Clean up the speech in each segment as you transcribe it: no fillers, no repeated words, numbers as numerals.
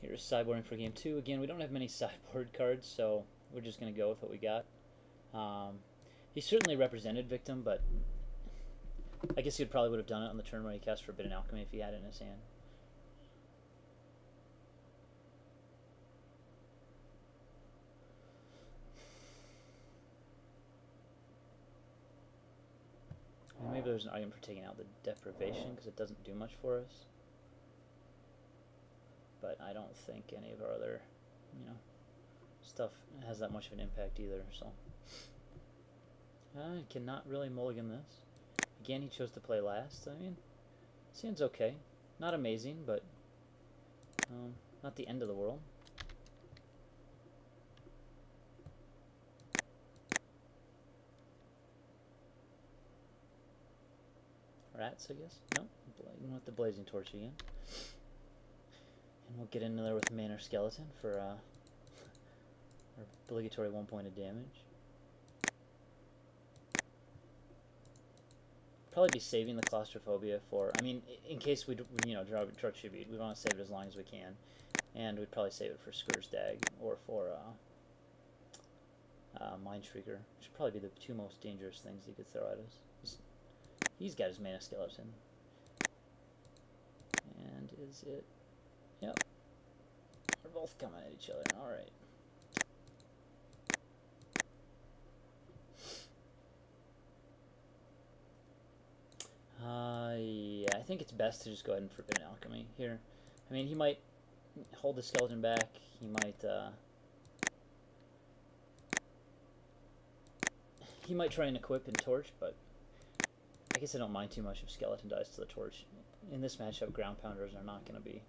Here's sideboarding for game 2. Again, we don't have many sideboard cards, so we're just going to go with what we got. He certainly represented Victim, but I guess he probably would have done it on the turn where he cast Forbidden Alchemy if he had it in his hand. And maybe there's an argument for taking out the Deprivation because it doesn't do much for us. But I don't think any of our other, stuff has that much of an impact either. So I cannot really mulligan this. Again, he chose to play last. I mean, seems okay. Not amazing, but not the end of the world. Rats, I guess. Nope. With the Blazing Torch again. And we'll get in there with Manor Skeleton for our obligatory 1 point of damage. Probably be saving the Claustrophobia for, I mean, in case we draw Tribute, we want to save it as long as we can. And we'd probably save it for Scourge Dag or for Mind Shrieker, which would probably be the two most dangerous things he could throw at us. He's got his Mana Skeleton. And is it? Yep. We're both coming at each other. Alright. Yeah, I think it's best to just go ahead and Forbidden Alchemy here. I mean, he might hold the skeleton back. He might try and equip and torch, but I guess I don't mind too much if skeleton dies to the torch. In this matchup, ground pounders are not going to be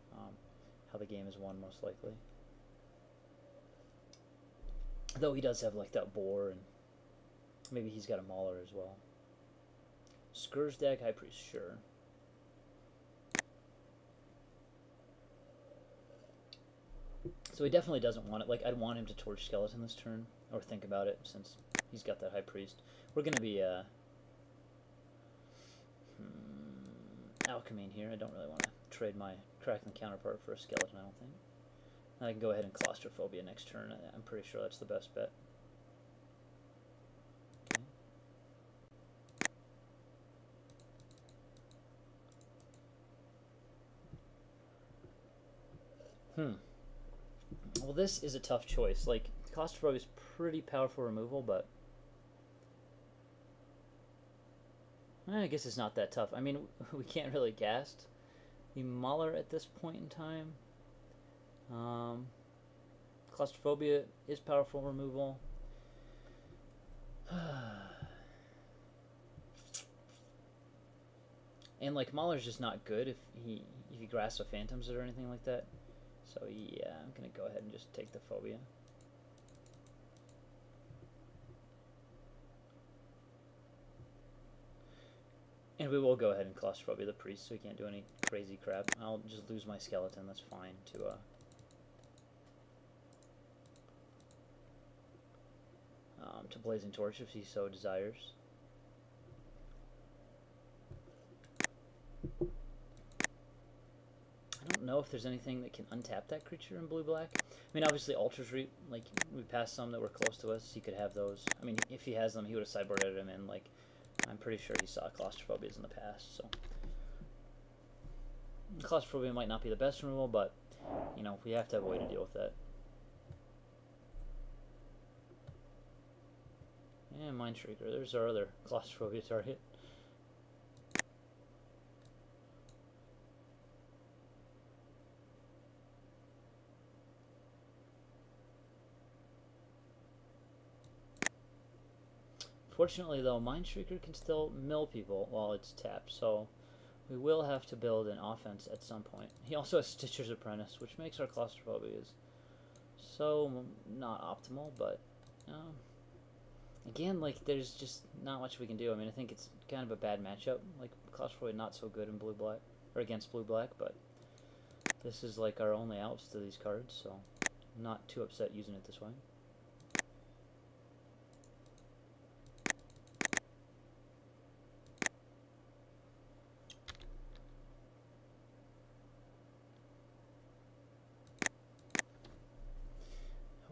how the game is won, most likely. Though he does have like that boar, and maybe he's got a mauler as well. Scourge Dag, High Priest, sure. So he definitely doesn't want it. Like, I'd want him to torch skeleton this turn, or think about it, since he's got that High Priest. We're going to be alchemy here. I don't really want to trade my Crackling counterpart for a skeleton, I don't think. And I can go ahead and Claustrophobia next turn. I'm pretty sure that's the best bet. Okay. Well, this is a tough choice. Like, Claustrophobia is pretty powerful removal, but I guess it's not that tough. I mean, we can't really cast the Mauler at this point in time. Claustrophobia is powerful removal. And like, Mauler's just not good if he grasps with phantoms or anything like that. So yeah, I'm gonna go ahead and just take the phobia. And we will go ahead and Claustrophobia the priest, so he can't do any crazy crap. I'll just lose my skeleton, that's fine, to Blazing Torch if he so desires. I don't know if there's anything that can untap that creature in blue-black. I mean, obviously, Ultra's Reap, like, we passed some that were close to us, he could have those. I mean, if he has them, he would have sideboarded them in, like, I'm pretty sure he saw Claustrophobias in the past, so. Claustrophobia might not be the best removal, but, we have to have a way to deal with that. Yeah, Mind Shrieker, there's our other Claustrophobia target. Fortunately, though, Mind Shrieker can still mill people while it's tapped, so we will have to build an offense at some point. He also has Stitcher's Apprentice, which makes our Claustrophobias so not optimal, but again, like, there's just not much we can do. I mean, I think it's kind of a bad matchup. Like, Claustrophobia not so good in blue-black, or against blue-black, but this is like our only outs to these cards, so I'm not too upset using it this way.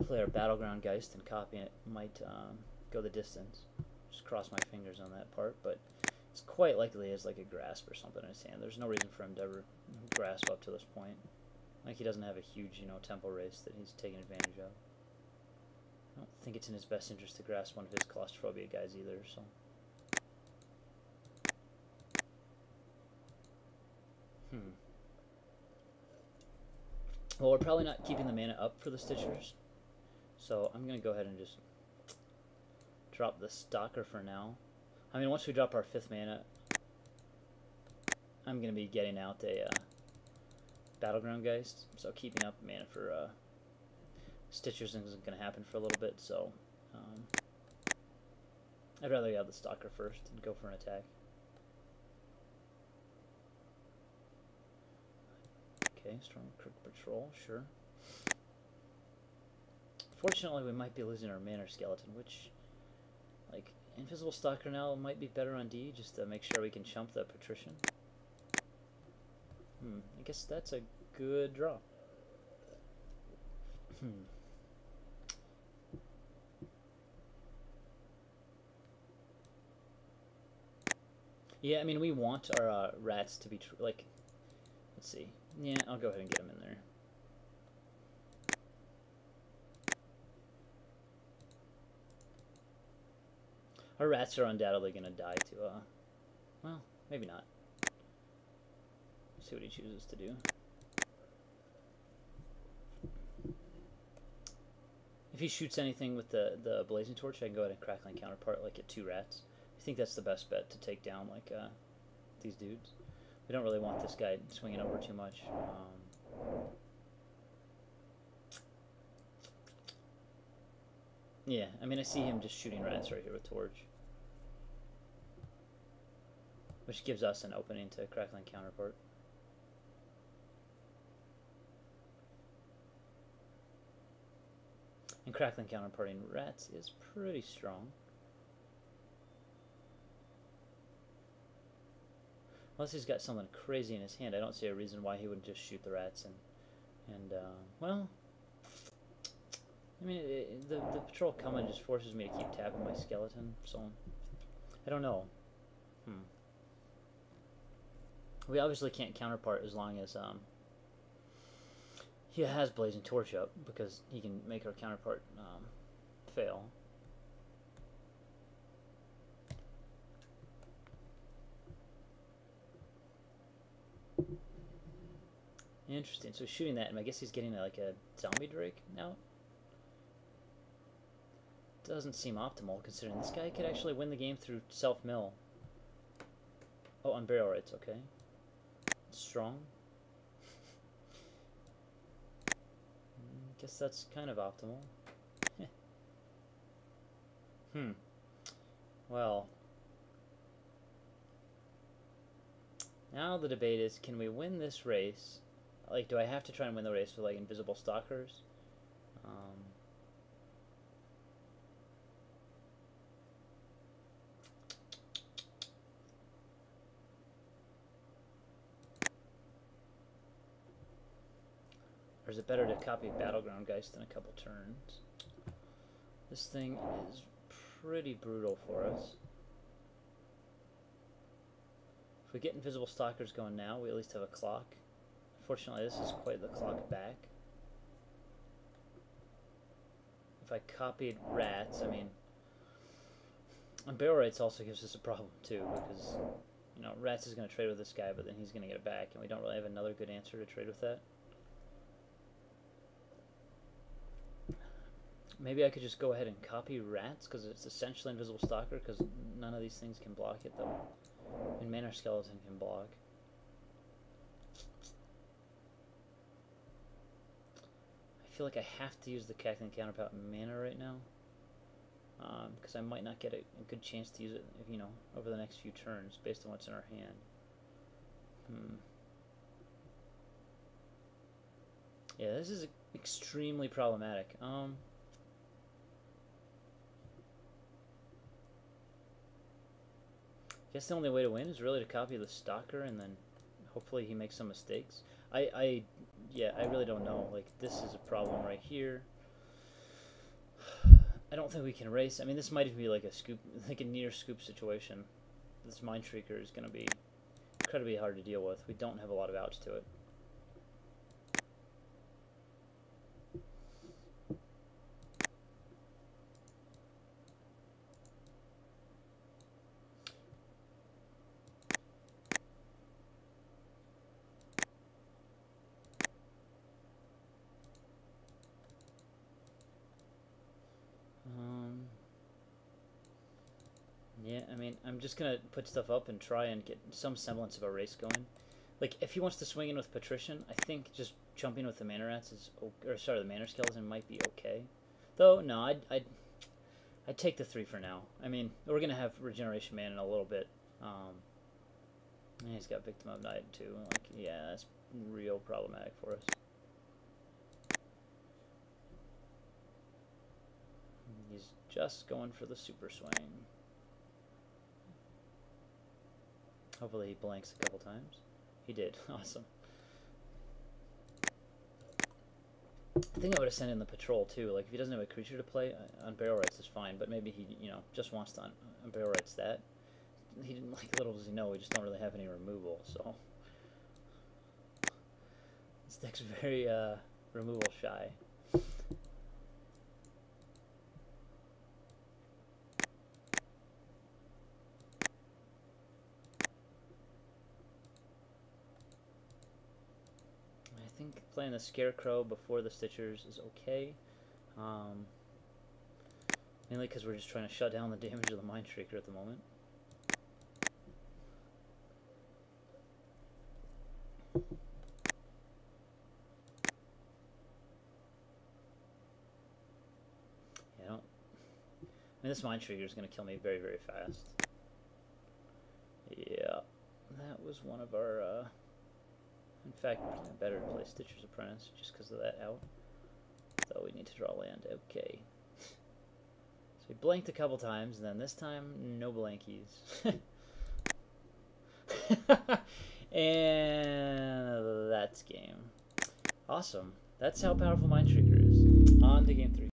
play our Battleground Geist and copying it might go the distance. Just cross my fingers on that part, but it's quite likely he has like a grasp or something in his hand. There's no reason for him to ever grasp up to this point. Like he doesn't have a huge, tempo race that he's taking advantage of. I don't think it's in his best interest to grasp one of his claustrophobia guys either, so. Well, we're probably not keeping the mana up for the Stitchers, so I'm going to go ahead and just drop the Stalker for now. I mean, once we drop our 5th mana, I'm going to be getting out a Battleground Geist, so keeping up mana for Stitchers isn't going to happen for a little bit, so I'd rather have the Stalker first and go for an attack. Okay, Storm Crook Patrol, sure. Fortunately, we might be losing our Manor Skeleton, which, like, Invisible Stalker now might be better on D, just to make sure we can chump the Patrician. I guess that's a good draw. Yeah, I mean, we want our rats to be, like, let's see. Yeah, I'll go ahead and get them in there. Our rats are undoubtedly going to die to, well, maybe not. Let's see what he chooses to do. If he shoots anything with the Blazing Torch, I can go ahead and Crackling Counterpart, like, at 2 rats. I think that's the best bet to take down, like, these dudes. We don't really want this guy swinging over too much. Yeah, I mean, I see him just shooting rats right here with Torch, which gives us an opening to Crackling Counterpart. And Crackling Counterparting rats is pretty strong. Unless he's got something crazy in his hand, I don't see a reason why he wouldn't just shoot the rats and well, I mean, the patrol coming just forces me to keep tapping my skeleton, so I don't know. We obviously can't counterpart as long as he has Blazing Torch up, because he can make our counterpart fail. Interesting. So shooting that, and I guess he's getting like a zombie drake now. Doesn't seem optimal, considering this guy could actually win the game through self-mill. Oh, on barrel rates, okay. Strong. Guess that's kind of optimal. Well. Now the debate is, can we win this race? Like, do I have to try and win the race with, like, Invisible Stalkers? Or is it better to copy Battleground Geist in a couple turns? This thing is pretty brutal for us. If we get Invisible Stalkers going now, we at least have a clock. Unfortunately, this is quite the clock back. If I copied rats, I mean, and barrel rates also gives us a problem too, because, rats is going to trade with this guy, but then he's going to get it back, and we don't really have another good answer to trade with that. Maybe I could just go ahead and copy rats, because it's essentially Invisible Stalker, because none of these things can block it, though. And Manor Skeleton can block. I feel like I have to use the Crackling Counterpart mana right now, because I might not get a good chance to use it, over the next few turns, based on what's in our hand. Yeah, this is extremely problematic. I guess the only way to win is really to copy the Stalker, and then hopefully he makes some mistakes. Yeah, I really don't know. Like, this is a problem right here. I don't think we can race. I mean, this might be like a scoop, like a near scoop situation. This Mind Shrieker is going to be incredibly hard to deal with. We don't have a lot of outs to it. Yeah, I mean, I'm just going to put stuff up and try and get some semblance of a race going. Like, if he wants to swing in with Patrician, I think just jumping with the Mana Rats is, or sorry, the Mana Skeleton might be okay. Though, no, I'd take the 3 for now. I mean, we're going to have Regeneration Man in a little bit. He's got Victim of Night, too. Like, yeah, that's real problematic for us. He's just going for the Super Swing. Hopefully he blanks a couple times. He did. Awesome. I think I would have sent in the Patrol, too. Like, if he doesn't have a creature to play, on Barrel Rights is fine, but maybe he, you know, just wants to on Barrel Rights that. He didn't, like, little does he know, we just don't really have any removal, so. This deck's very, removal shy. I think playing the Scarecrow before the Stitchers is okay. Mainly because we're just trying to shut down the damage of the Mind Shrieker at the moment. Yeah, I mean, this Mind Shrieker is going to kill me very, very fast. Yeah, that was one of our... In fact, better to play Stitcher's Apprentice just because of that out. Though we need to draw land. Okay. So we blanked a couple times, and then this time, no blankies. And that's game. Awesome. That's how powerful Mind Shrieker is. On to game 3.